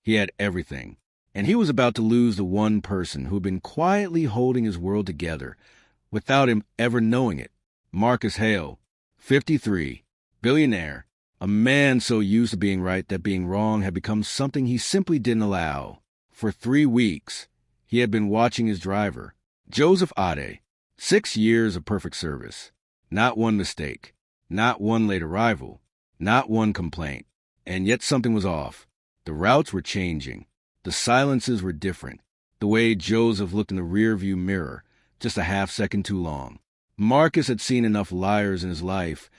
He had everything. And he was about to lose the one person who had been quietly holding his world together without him ever knowing it. Marcus Hale, 53, billionaire, a man so used to being right that being wrong had become something he simply didn't allow. For 3 weeks, he had been watching his driver, Joseph Ade. 6 years of perfect service. Not one mistake. Not one late arrival. Not one complaint. And yet something was off. The routes were changing. The silences were different. The way Joseph looked in the rearview mirror, just a half-second too long. Marcus had seen enough liars in his life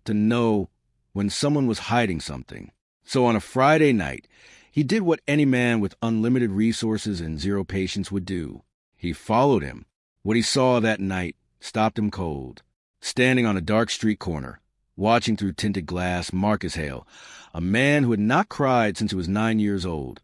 to know when someone was hiding something. So on a Friday night, he did what any man with unlimited resources and zero patience would do. He followed him. What he saw that night stopped him cold. Standing on a dark street corner, watching through tinted glass, Marcus Hale, a man who had not cried since he was 9 years old,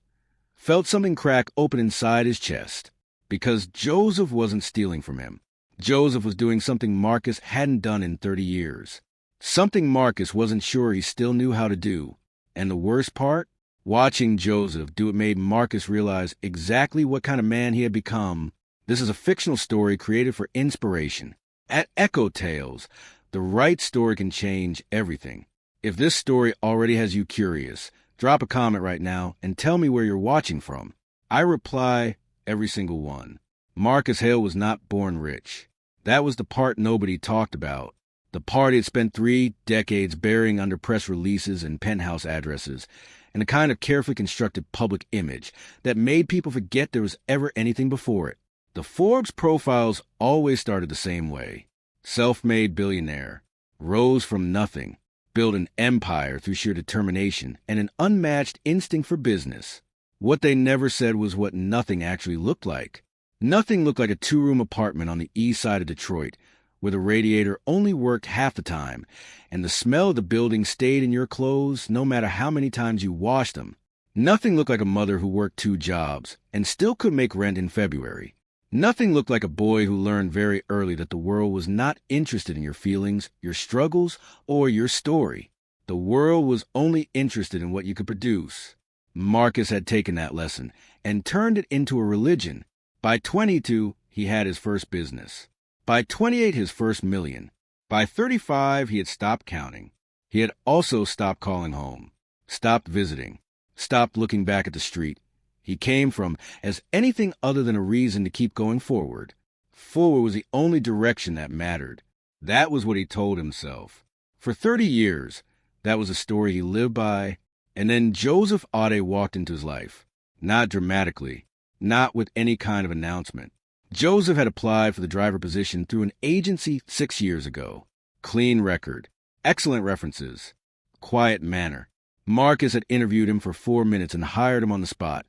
felt something crack open inside his chest. Because Joseph wasn't stealing from him. Joseph was doing something Marcus hadn't done in 30 years. Something Marcus wasn't sure he still knew how to do. And the worst part? Watching Joseph do it made Marcus realize exactly what kind of man he had become. This is a fictional story created for inspiration. At Echotales, the right story can change everything. If this story already has you curious, drop a comment right now and tell me where you're watching from. I reply every single one. Marcus Hale was not born rich. That was the part nobody talked about. The part he had spent 3 decades burying under press releases and penthouse addresses, and a kind of carefully constructed public image that made people forget there was ever anything before it. The Forbes profiles always started the same way. Self-made billionaire, rose from nothing, built an empire through sheer determination and an unmatched instinct for business. What they never said was what nothing actually looked like. Nothing looked like a 2-room apartment on the east side of Detroit, where the radiator only worked half the time, and the smell of the building stayed in your clothes no matter how many times you washed them. Nothing looked like a mother who worked 2 jobs and still could make rent in February. Nothing looked like a boy who learned very early that the world was not interested in your feelings, your struggles, or your story. The world was only interested in what you could produce. Marcus had taken that lesson and turned it into a religion. By 22, he had his first business. By 28, his first million. By 35, he had stopped counting. He had also stopped calling home, stopped visiting, stopped looking back at the street he came from as anything other than a reason to keep going forward. Forward was the only direction that mattered. That was what he told himself. For 30 years, that was the story he lived by. And then Joseph Ade walked into his life. Not dramatically, not with any kind of announcement. Joseph had applied for the driver position through an agency 6 years ago. Clean record, excellent references, quiet manner. Marcus had interviewed him for 4 minutes and hired him on the spot,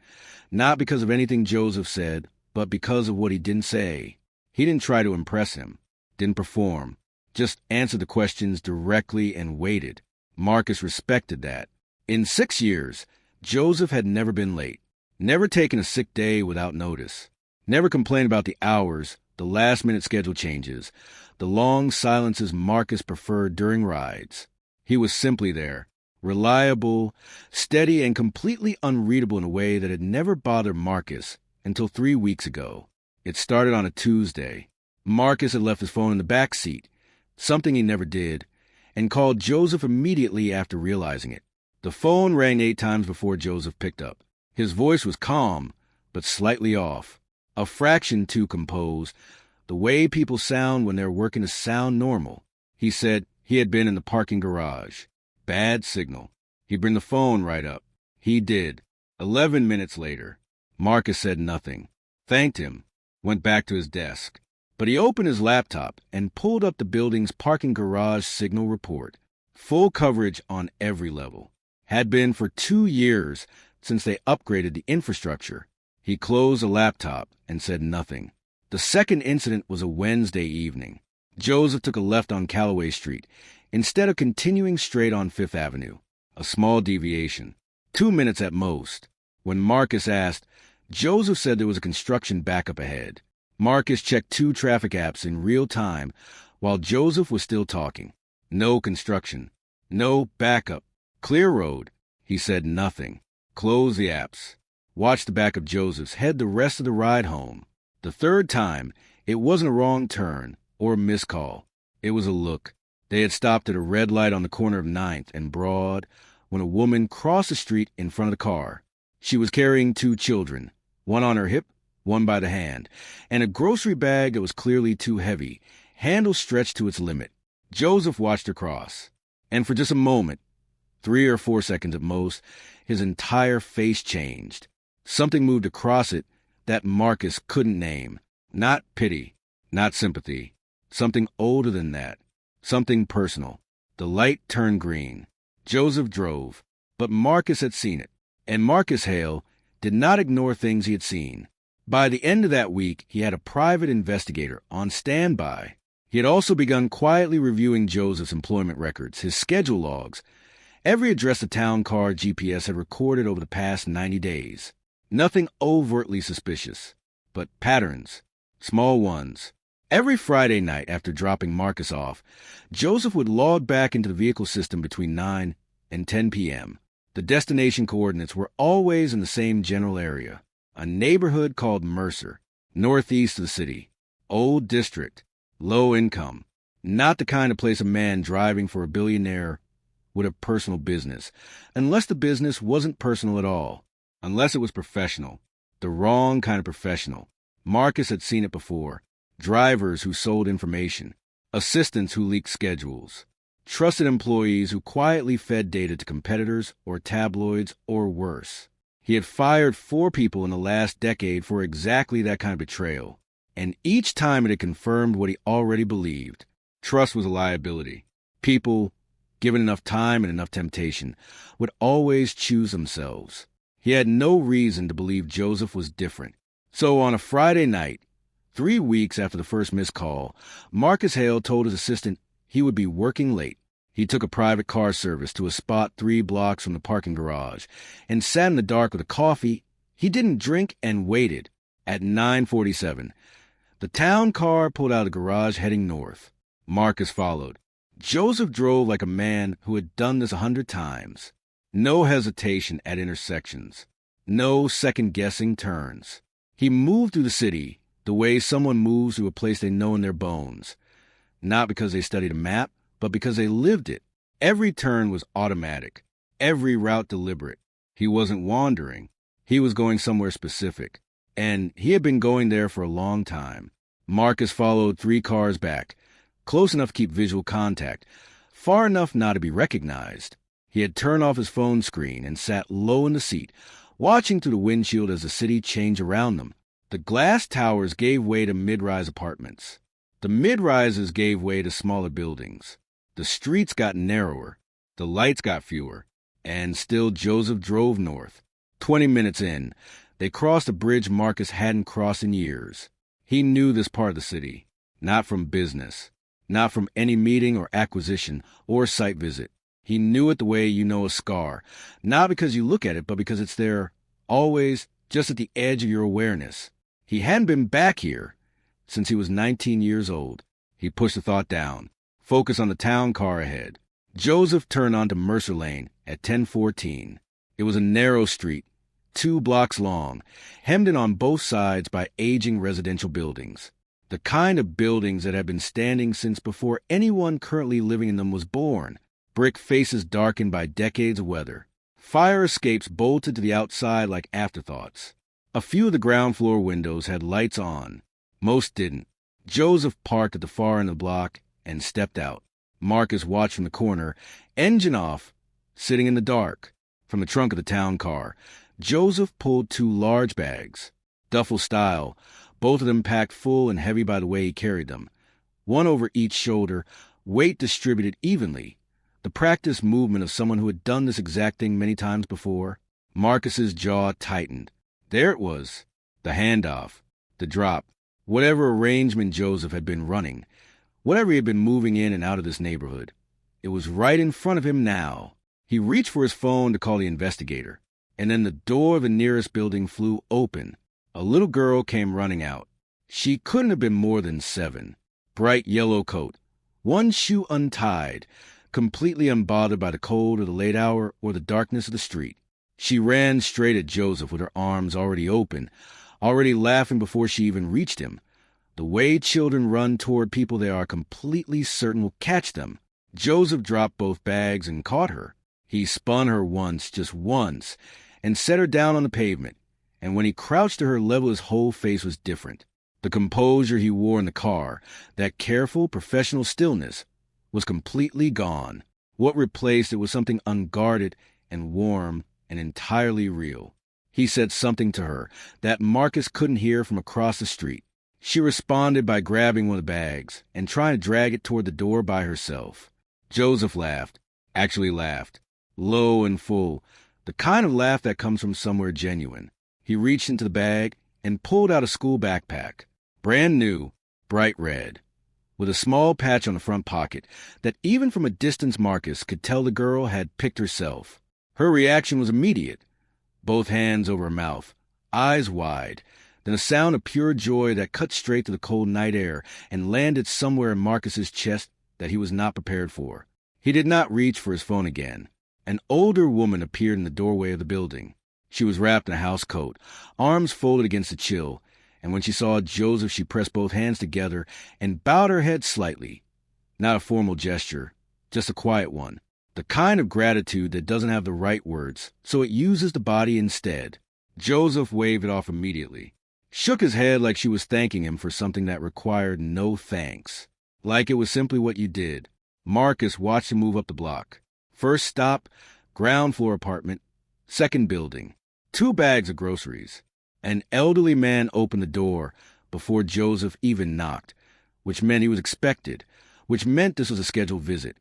not because of anything Joseph said, but because of what he didn't say. He didn't try to impress him, didn't perform, just answered the questions directly and waited. Marcus respected that. In 6 years, Joseph had never been late, never taken a sick day without notice, never complained about the hours, the last-minute schedule changes, the long silences Marcus preferred during rides. He was simply there, reliable, steady, and completely unreadable in a way that had never bothered Marcus until 3 weeks ago. It started on a Tuesday. Marcus had left his phone in the back seat, something he never did, and called Joseph immediately after realizing it. The phone rang 8 times before Joseph picked up. His voice was calm, but slightly off, a fraction too composed, the way people sound when they're working to sound normal. He said he had been in the parking garage. Bad signal. He'd bring the phone right up. He did. 11 minutes later, Marcus said nothing, thanked him, went back to his desk. But he opened his laptop and pulled up the building's parking garage signal report. Full coverage on every level. Had been for 2 years since they upgraded the infrastructure. He closed the laptop and said nothing. The second incident was a Wednesday evening. Joseph took a left on Callaway Street instead of continuing straight on Fifth Avenue. A small deviation. 2 minutes at most. When Marcus asked, Joseph said there was a construction backup ahead. Marcus checked 2 traffic apps in real time while Joseph was still talking. No construction. No backup. Clear road. He said nothing. Close the apps. watched the back of Joseph's head the rest of the ride home. The third time, it wasn't a wrong turn or a missed call. It was a look. They had stopped at a red light on the corner of 9th and Broad when a woman crossed the street in front of the car. She was carrying 2 children, one on her hip, one by the hand, and a grocery bag that was clearly too heavy, handle stretched to its limit. Joseph watched her cross, and for just a moment, 3 or 4 seconds at most, his entire face changed. Something moved across it that Marcus couldn't name. Not pity, not sympathy. Something older than that. Something personal. The light turned green. Joseph drove, but Marcus had seen it. And Marcus Hale did not ignore things he had seen. By the end of that week, he had a private investigator on standby. He had also begun quietly reviewing Joseph's employment records, his schedule logs, every address the town car GPS had recorded over the past 90 days. Nothing overtly suspicious, but patterns, small ones. Every Friday night after dropping Marcus off, Joseph would log back into the vehicle system between 9 and 10 p.m. The destination coordinates were always in the same general area, a neighborhood called Mercer, northeast of the city. Old district, low income, not the kind of place a man driving for a billionaire would have personal business, unless the business wasn't personal at all, unless it was professional, the wrong kind of professional. Marcus had seen it before. Drivers who sold information, assistants who leaked schedules, trusted employees who quietly fed data to competitors or tabloids or worse. He had fired 4 people in the last decade for exactly that kind of betrayal, and each time it had confirmed what he already believed. Trust was a liability. People, given enough time and enough temptation, would always choose themselves. He had no reason to believe Joseph was different. So on a Friday night, 3 weeks after the first missed call, Marcus Hale told his assistant he would be working late. He took a private car service to a spot 3 blocks from the parking garage and sat in the dark with a coffee he didn't drink and waited. At 9:47, the town car pulled out of the garage heading north. Marcus followed. Joseph drove like a man who had done this 100 times. No hesitation at intersections. No second-guessing turns. He moved through the city the way someone moves to a place they know in their bones. Not because they studied a map, but because they lived it. Every turn was automatic. Every route deliberate. He wasn't wandering. He was going somewhere specific. And he had been going there for a long time. Marcus followed 3 cars back, close enough to keep visual contact, far enough not to be recognized. He had turned off his phone screen and sat low in the seat, watching through the windshield as the city changed around them. The glass towers gave way to mid-rise apartments. The mid-rises gave way to smaller buildings. The streets got narrower. The lights got fewer. And still Joseph drove north. 20 minutes in, they crossed a bridge Marcus hadn't crossed in years. He knew this part of the city. Not from business. Not from any meeting or acquisition or site visit. He knew it the way you know a scar. Not because you look at it, but because it's there, always, just at the edge of your awareness. He hadn't been back here since he was 19 years old. He pushed the thought down, focused on the town car ahead. Joseph turned onto Mercer Lane at 10:14. It was a narrow street, 2 blocks long, hemmed in on both sides by aging residential buildings. The kind of buildings that had been standing since before anyone currently living in them was born. Brick faces darkened by decades of weather. Fire escapes bolted to the outside like afterthoughts. A few of the ground floor windows had lights on. Most didn't. Joseph parked at the far end of the block and stepped out. Marcus watched from the corner, engine off, sitting in the dark. From the trunk of the town car, Joseph pulled 2 large bags, duffel style, both of them packed full and heavy by the way he carried them. One over each shoulder, weight distributed evenly. The practiced movement of someone who had done this exact thing many times before. Marcus's jaw tightened. There it was, the handoff, the drop, whatever arrangement Joseph had been running, whatever he had been moving in and out of this neighborhood. It was right in front of him now. He reached for his phone to call the investigator, and then the door of the nearest building flew open. A little girl came running out. She couldn't have been more than 7. Bright yellow coat, one shoe untied, completely unbothered by the cold or the late hour or the darkness of the street. She ran straight at Joseph with her arms already open, already laughing before she even reached him. The way children run toward people they are completely certain will catch them. Joseph dropped both bags and caught her. He spun her once, just once, and set her down on the pavement. And when he crouched to her level, his whole face was different. The composure he wore in the car, that careful, professional stillness, was completely gone. What replaced it was something unguarded and warm and entirely real. He said something to her that Marcus couldn't hear from across the street. She responded by grabbing one of the bags and trying to drag it toward the door by herself. Joseph laughed, actually laughed, low and full, the kind of laugh that comes from somewhere genuine. He reached into the bag and pulled out a school backpack, brand new, bright red, with a small patch on the front pocket that even from a distance Marcus could tell the girl had picked herself. Her reaction was immediate, both hands over her mouth, eyes wide, then a sound of pure joy that cut straight to the cold night air and landed somewhere in Marcus's chest that he was not prepared for. He did not reach for his phone again. An older woman appeared in the doorway of the building. She was wrapped in a house coat, arms folded against the chill, and when she saw Joseph, she pressed both hands together and bowed her head slightly. Not a formal gesture, just a quiet one. The kind of gratitude that doesn't have the right words, so it uses the body instead. Joseph waved it off immediately, shook his head like she was thanking him for something that required no thanks, like it was simply what you did. Marcus watched him move up the block. First stop, ground floor apartment. Second building, 2 bags of groceries. An elderly man opened the door before Joseph even knocked, which meant he was expected, which meant this was a scheduled visit,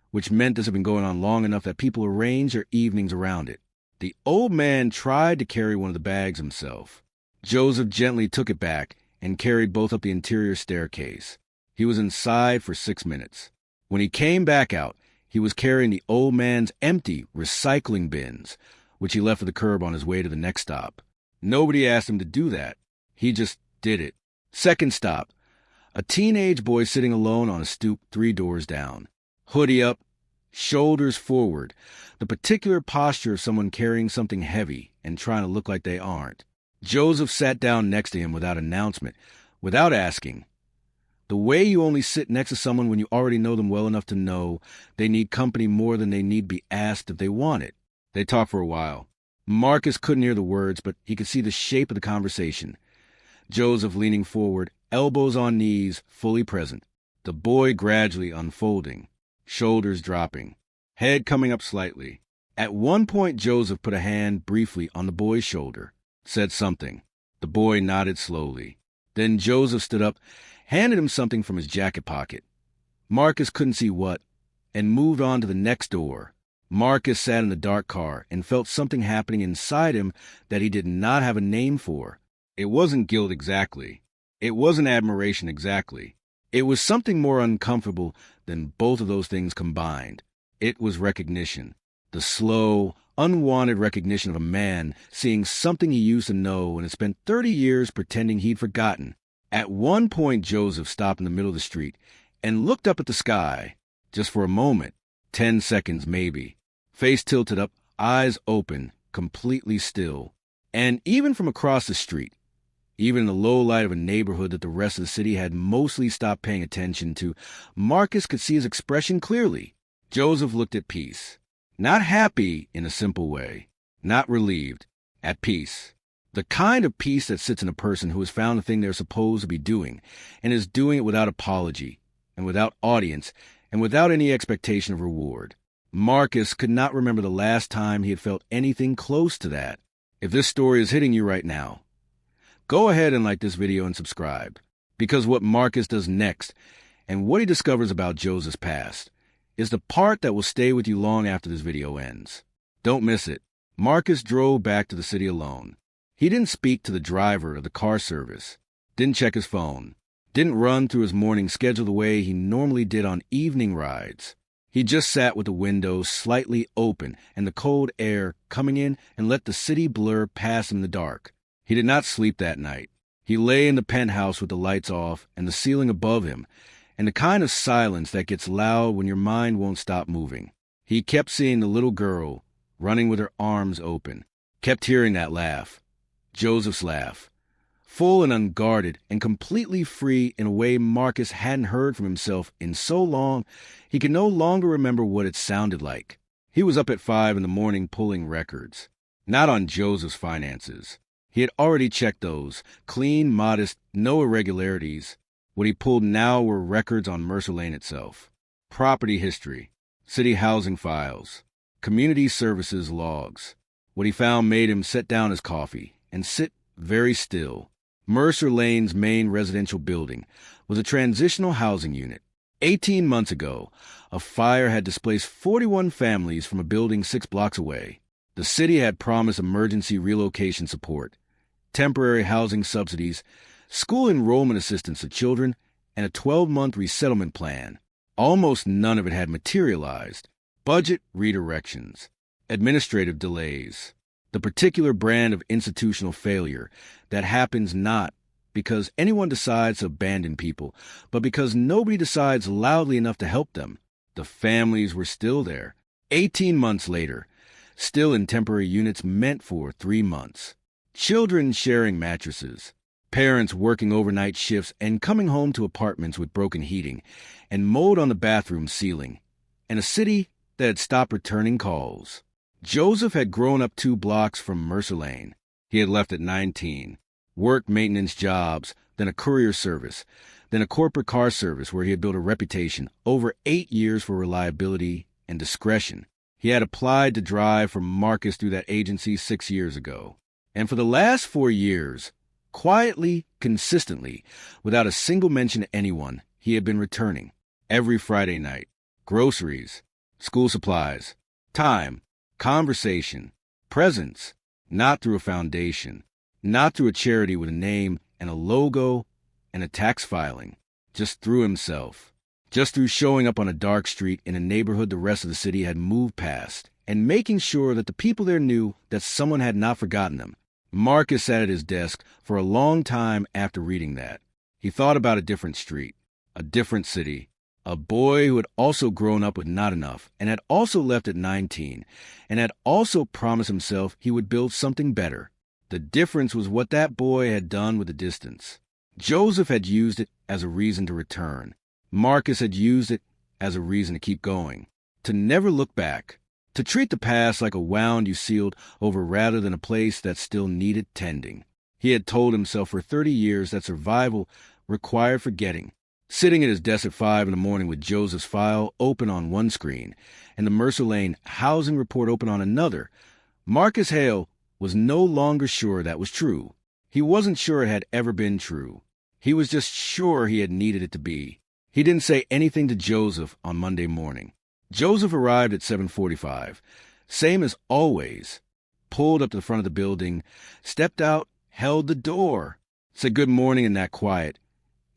which meant this had been going on long enough that people arranged their evenings around it. The old man tried to carry one of the bags himself. Joseph gently took it back and carried both up the interior staircase. He was inside for 6 minutes. When he came back out, he was carrying the old man's empty recycling bins, which he left at the curb on his way to the next stop. Nobody asked him to do that. He just did it. Second stop, a teenage boy sitting alone on a stoop 3 doors down. Hoodie up, shoulders forward, the particular posture of someone carrying something heavy and trying to look like they aren't. Joseph sat down next to him without announcement, without asking. The way you only sit next to someone when you already know them well enough to know they need company more than they need be asked if they want it. They talked for a while. Marcus couldn't hear the words, but he could see the shape of the conversation. Joseph leaning forward, elbows on knees, fully present. The boy gradually unfolding, shoulders dropping, head coming up slightly. At one point, Joseph put a hand briefly on the boy's shoulder, said something. The boy nodded slowly. Then Joseph stood up, handed him something from his jacket pocket. Marcus couldn't see what, and moved on to the next door. Marcus sat in the dark car and felt something happening inside him that he did not have a name for. It wasn't guilt exactly. It wasn't admiration exactly. It was something more uncomfortable than both of those things combined. It was recognition. The slow, unwanted recognition of a man seeing something he used to know and had spent 30 years pretending he'd forgotten. At one point, Joseph stopped in the middle of the street and looked up at the sky, just for a moment, 10 seconds maybe. Face tilted up, eyes open, completely still. And even from across the street, even in the low light of a neighborhood that the rest of the city had mostly stopped paying attention to, Marcus could see his expression clearly. Joseph looked at peace. Not happy in a simple way, not relieved, at peace. The kind of peace that sits in a person who has found the thing they're supposed to be doing and is doing it without apology and without audience and without any expectation of reward. Marcus could not remember the last time he had felt anything close to that. If this story is hitting you right now, go ahead and like this video and subscribe, because what Marcus does next and what he discovers about Joseph's past is the part that will stay with you long after this video ends. Don't miss it. Marcus drove back to the city alone. He didn't speak to the driver of the car service, didn't check his phone, didn't run through his morning schedule the way he normally did on evening rides. He just sat with the windows slightly open and the cold air coming in and let the city blur past him in the dark. He did not sleep that night. He lay in the penthouse with the lights off and the ceiling above him, and the kind of silence that gets loud when your mind won't stop moving. He kept seeing the little girl running with her arms open, Kept hearing that laugh. Joseph's laugh. Full and unguarded and completely free in a way Marcus hadn't heard from himself in so long, he could no longer remember what it sounded like. He was up at 5 in the morning pulling records. Not on Joseph's finances. He had already checked those. Clean, modest, no irregularities. What he pulled now were records on Mercer Lane itself. Property history. City housing files. Community services logs. What he found made him set down his coffee and sit very still. Mercer Lane's main residential building was a transitional housing unit. 18 months ago, a fire had displaced 41 families from a building 6 blocks away. The city had promised emergency relocation support, temporary housing subsidies, school enrollment assistance to children, and a 12-month resettlement plan. Almost none of it had materialized. Budget redirections, administrative delays, the particular brand of institutional failure that happens not because anyone decides to abandon people, but because nobody decides loudly enough to help them. The families were still there. 18 months later, still in temporary units meant for 3 months. Children sharing mattresses, parents working overnight shifts and coming home to apartments with broken heating and mold on the bathroom ceiling, and a city that had stopped returning calls. Joseph had grown up 2 blocks from Mercer Lane. He had left at 19, worked maintenance jobs, then a courier service, then a corporate car service where he had built a reputation, over 8 years for reliability and discretion. He had applied to drive for Marcus through that agency 6 years ago. And for the last 4 years, quietly, consistently, without a single mention to anyone, he had been returning. Every Friday night. Groceries, school supplies, time, conversation, presence, not through a foundation, not through a charity with a name and a logo and a tax filing, just through himself, just through showing up on a dark street in a neighborhood the rest of the city had moved past, and making sure that the people there knew that someone had not forgotten them. Marcus sat at his desk for a long time after reading that. He thought about a different street, a different city, a boy who had also grown up with not enough and had also left at 19 and had also promised himself he would build something better. The difference was what that boy had done with the distance. Joseph had used it as a reason to return. Marcus had used it as a reason to keep going, to never look back, to treat the past like a wound you sealed over rather than a place that still needed tending. He had told himself for 30 years that survival required forgetting. Sitting at his desk at 5 in the morning with Joseph's file open on one screen and the Mercer Lane housing report open on another, Marcus Hale was no longer sure that was true. He wasn't sure it had ever been true. He was just sure he had needed it to be. He didn't say anything to Joseph on Monday morning. Joseph arrived at 7:45, same as always, pulled up to the front of the building, stepped out, held the door, said good morning in that quiet,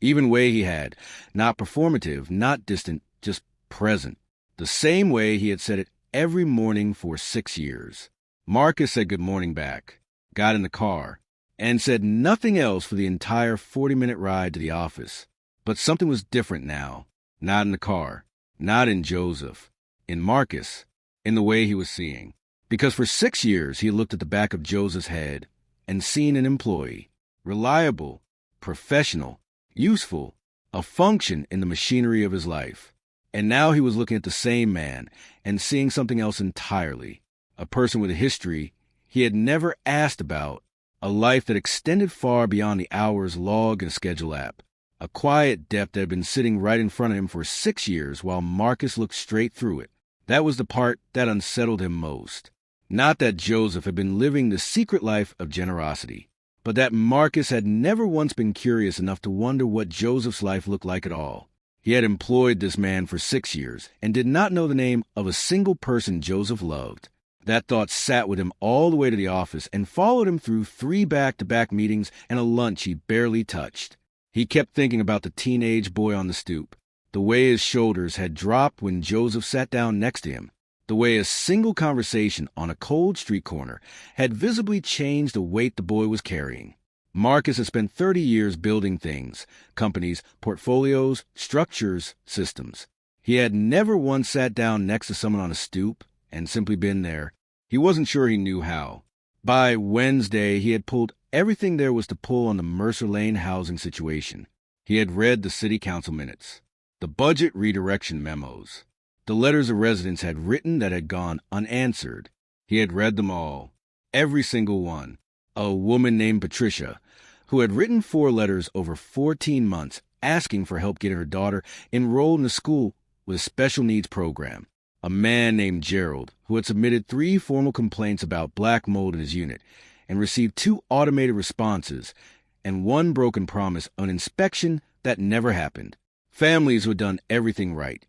even way he had, not performative, not distant, just present, the same way he had said it every morning for 6 years. Marcus said good morning back, got in the car, and said nothing else for the entire 40-minute ride to the office. But something was different now, not in the car, not in Joseph, in Marcus, in the way he was seeing. Because for 6 years he had looked at the back of Joseph's head and seen an employee, reliable, professional, useful, a function in the machinery of his life. And now he was looking at the same man and seeing something else entirely, a person with a history he had never asked about, a life that extended far beyond the hours log and schedule app, a quiet depth that had been sitting right in front of him for 6 years while Marcus looked straight through it. That was the part that unsettled him most. Not that Joseph had been living the secret life of generosity, but that Marcus had never once been curious enough to wonder what Joseph's life looked like at all. He had employed this man for 6 years and did not know the name of a single person Joseph loved. That thought sat with him all the way to the office and followed him through 3 back-to-back meetings and a lunch he barely touched. He kept thinking about the teenage boy on the stoop, the way his shoulders had dropped when Joseph sat down next to him, the way a single conversation on a cold street corner had visibly changed the weight the boy was carrying. Marcus had spent 30 years building things, companies, portfolios, structures, systems. He had never once sat down next to someone on a stoop and simply been there. He wasn't sure he knew how. By Wednesday, he had pulled everything there was to pull on the Mercer Lane housing situation. He had read the city council minutes, the budget redirection memos, the letters the residents had written that had gone unanswered. He had read them all, every single one. A woman named Patricia, who had written 4 letters over 14 months asking for help getting her daughter enrolled in a school with a special needs program. A man named Gerald, who had submitted 3 formal complaints about black mold in his unit and received 2 automated responses and 1 broken promise on inspection that never happened. Families who had done everything right,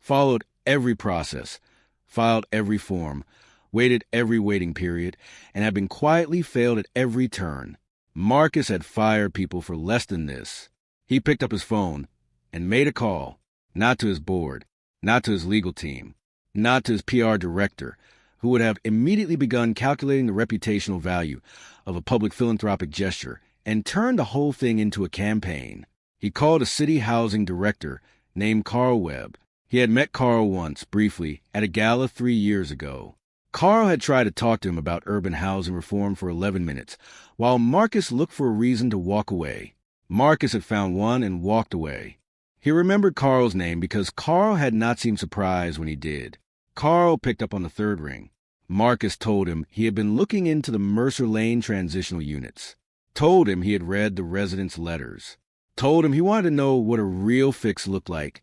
followed every process, filed every form, waited every waiting period, and had been quietly failed at every turn. Marcus had fired people for less than this. He picked up his phone and made a call, not to his board, not to his legal team, not to his PR director, who would have immediately begun calculating the reputational value of a public philanthropic gesture and turned the whole thing into a campaign. He called a city housing director named Carl Webb. He had met Carl once, briefly, at a gala 3 years ago. Carl had tried to talk to him about urban housing reform for 11 minutes, while Marcus looked for a reason to walk away. Marcus had found one and walked away. He remembered Carl's name because Carl had not seemed surprised when he did. Carl picked up on the 3rd ring. Marcus told him he had been looking into the Mercer Lane transitional units. Told him he had read the residents' letters. Told him he wanted to know what a real fix looked like.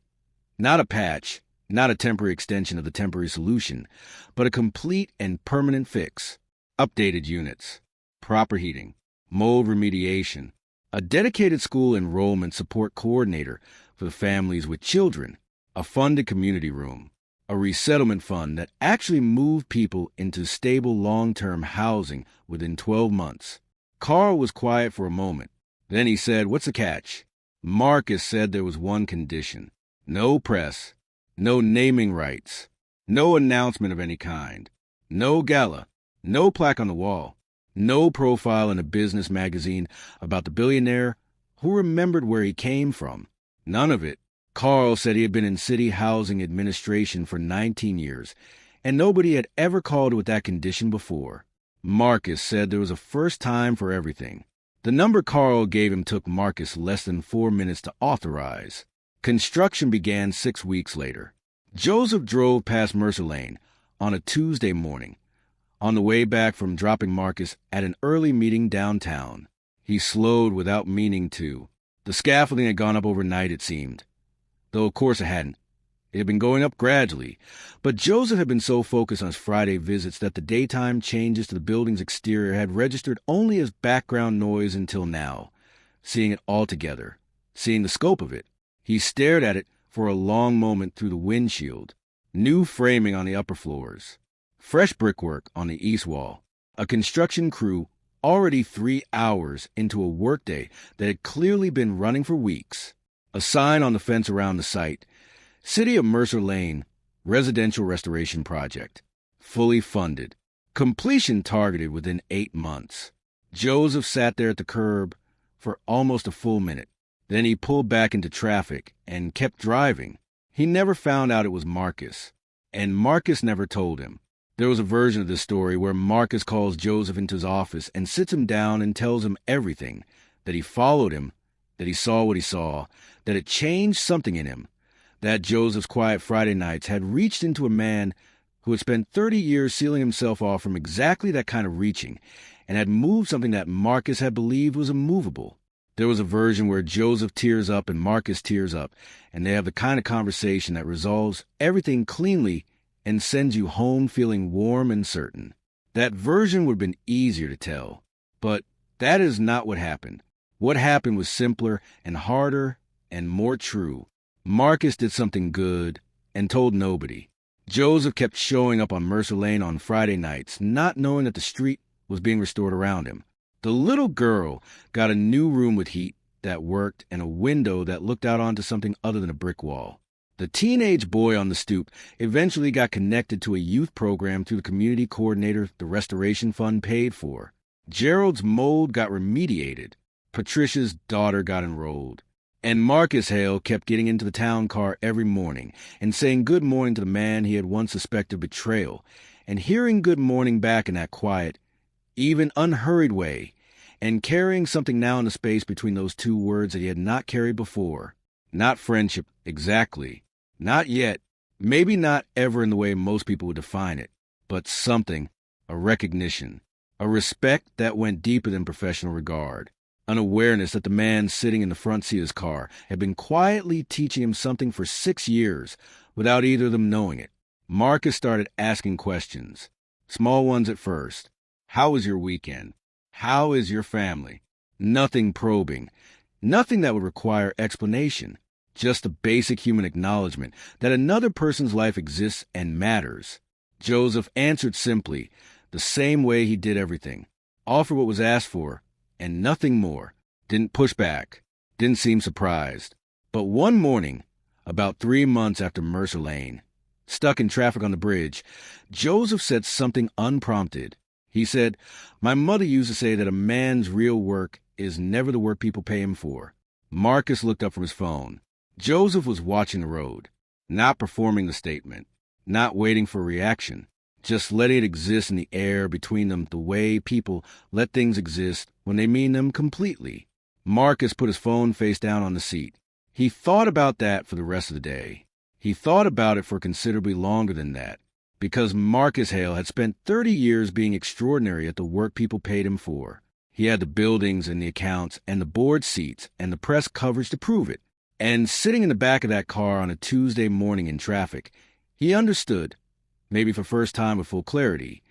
Not a patch, not a temporary extension of the temporary solution, but a complete and permanent fix. Updated units, proper heating, mold remediation, a dedicated school enrollment support coordinator for the families with children, a funded community room, a resettlement fund that actually moved people into stable long-term housing within 12 months. Carl was quiet for a moment. Then he said, "What's the catch?" Marcus said there was one condition. No press, no naming rights, no announcement of any kind, no gala, no plaque on the wall, no profile in a business magazine about the billionaire who remembered where he came from. None of it. Carl said he had been in city housing administration for 19 years, and nobody had ever called it with that condition before. Marcus said there was a first time for everything. The number Carl gave him took Marcus less than 4 minutes to authorize. Construction began 6 weeks later. Joseph drove past Mercer Lane on a Tuesday morning, on the way back from dropping Marcus at an early meeting downtown. He slowed without meaning to. The scaffolding had gone up overnight, it seemed, though of course it hadn't. It had been going up gradually, but Joseph had been so focused on his Friday visits that the daytime changes to the building's exterior had registered only as background noise until now. Seeing it all together, seeing the scope of it, he stared at it for a long moment through the windshield. New framing on the upper floors, fresh brickwork on the east wall, a construction crew already 3 hours into a workday that had clearly been running for weeks. A sign on the fence around the site, City of Mercer Lane, Residential Restoration Project. Fully funded. Completion targeted within 8 months. Joseph sat there at the curb for almost a full minute. Then he pulled back into traffic and kept driving. He never found out it was Marcus, and Marcus never told him. There was a version of this story where Marcus calls Joseph into his office and sits him down and tells him everything, that he followed him, that he saw what he saw, that it changed something in him, that Joseph's quiet Friday nights had reached into a man who had spent 30 years sealing himself off from exactly that kind of reaching and had moved something that Marcus had believed was immovable. There was a version where Joseph tears up and Marcus tears up, and they have the kind of conversation that resolves everything cleanly and sends you home feeling warm and certain. That version would have been easier to tell, but that is not what happened. What happened was simpler and harder and more true. Marcus did something good and told nobody. Joseph kept showing up on Mercer Lane on Friday nights, not knowing that the street was being restored around him. The little girl got a new room with heat that worked and a window that looked out onto something other than a brick wall. The teenage boy on the stoop eventually got connected to a youth program through the community coordinator the restoration fund paid for. Gerald's mold got remediated. Patricia's daughter got enrolled. And Marcus Hale kept getting into the town car every morning and saying good morning to the man he had once suspected of betrayal, and hearing good morning back in that quiet, even unhurried way, and carrying something now in the space between those two words that he had not carried before. Not friendship, exactly. Not yet. Maybe not ever in the way most people would define it, but something, a recognition, a respect that went deeper than professional regard, an awareness that the man sitting in the front seat of his car had been quietly teaching him something for 6 years without either of them knowing it. Marcus started asking questions, small ones at first. How was your weekend? How is your family? Nothing probing, nothing that would require explanation, just a basic human acknowledgement that another person's life exists and matters. Joseph answered simply, the same way he did everything, offered what was asked for, and nothing more. Didn't push back, didn't seem surprised. But one morning, about 3 months after Mercer Lane, stuck in traffic on the bridge, Joseph said something unprompted. He said, "My mother used to say that a man's real work is never the work people pay him for." Marcus looked up from his phone. Joseph was watching the road, not performing the statement, not waiting for a reaction, just letting it exist in the air between them the way people let things exist when they mean them completely. Marcus put his phone face down on the seat. He thought about that for the rest of the day. He thought about it for considerably longer than that, because Marcus Hale had spent 30 years being extraordinary at the work people paid him for. He had the buildings and the accounts and the board seats and the press coverage to prove it. And sitting in the back of that car on a Tuesday morning in traffic, he understood, maybe for first time with full clarity,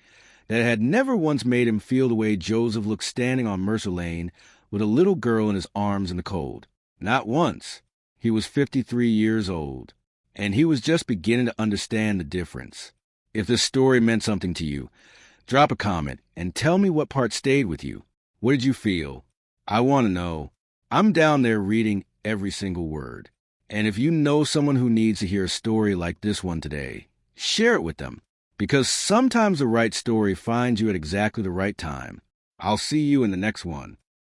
that it had never once made him feel the way Joseph looked standing on Mercer Lane with a little girl in his arms in the cold. Not once. He was 53 years old, and he was just beginning to understand the difference. If this story meant something to you, drop a comment and tell me what part stayed with you. What did you feel? I want to know. I'm down there reading every single word. And if you know someone who needs to hear a story like this one today, share it with them, because sometimes the right story finds you at exactly the right time. I'll see you in the next one.